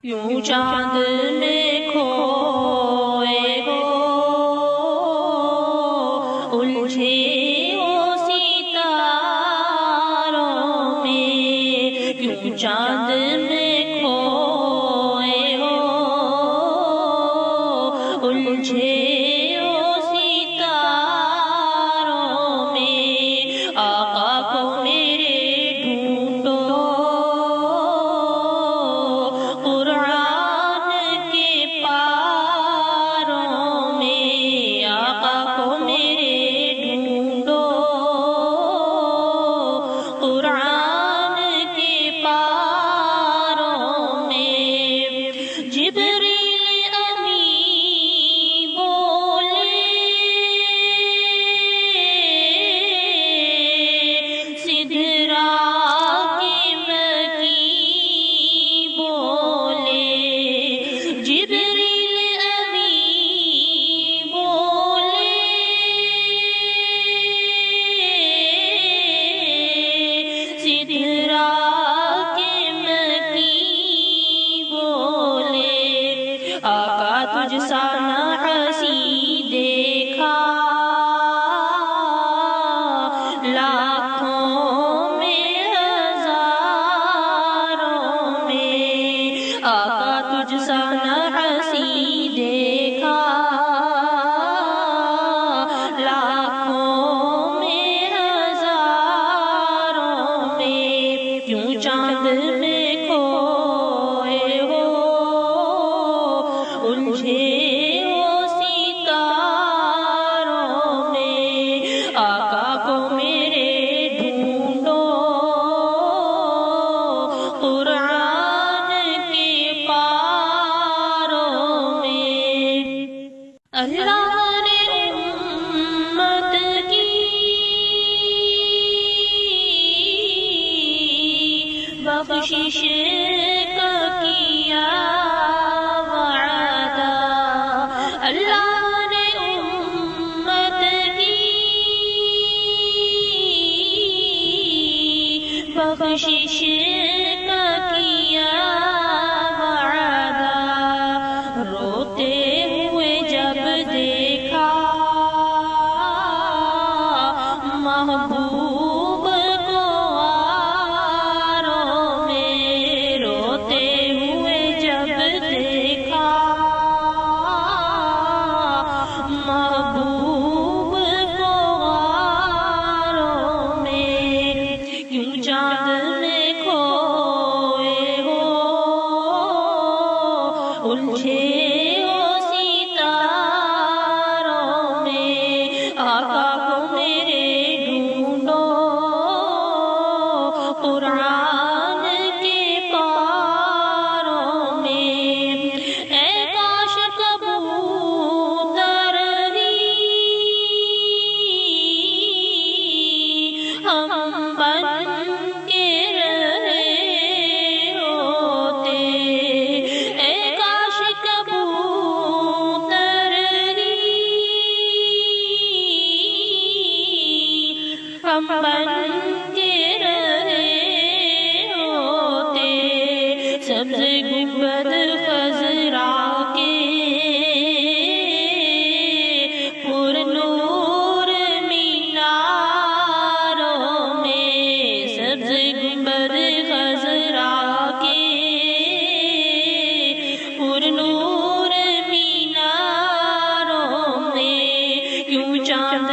کیوں چاند میں کھوئے ہو الجھے ہو ستاروں میں، کیوں چاند میں کھوئے ہو الجھے ہو ستاروں میں، آقا کو میرے ڈھونڈو تجھ سا نہ حسی دیکھا لاکھوں میں ہزاروں میں، آقا تجھ سا نہ حسی دیکھا لاکھوں میں ہزاروں میں، کیوں چاند میں کھوئے ہو الجھے ہو ستاروں میں، آقا کو میرے ڈھونڈو قرآن کے پاروں میں۔ اللہ نے امت کی بخشش کا کیا اللہ نے امت کی بخشش کا کیا وعدہ، روتے ہوئے جب دیکھا محبوب کو غاروں میں، روتے ہوئے جب دیکھا محبوب کو غاروں میں، کیوں چاند میں کھوئے ہو الجھے ہو ستاروں میں، آقا کو میرے ڈھونڈو قرآن کے پاروں میں، اے کاش کبوتر ہم بن کے رہے ہوتے، اے کاش کبوتر ہم بن کے رہے ہوتے، سبز گنبد خضرا کے پر نور میناروں میں، سبز گنبد خضرا کے پر نور میناروں میں، کیوں چاند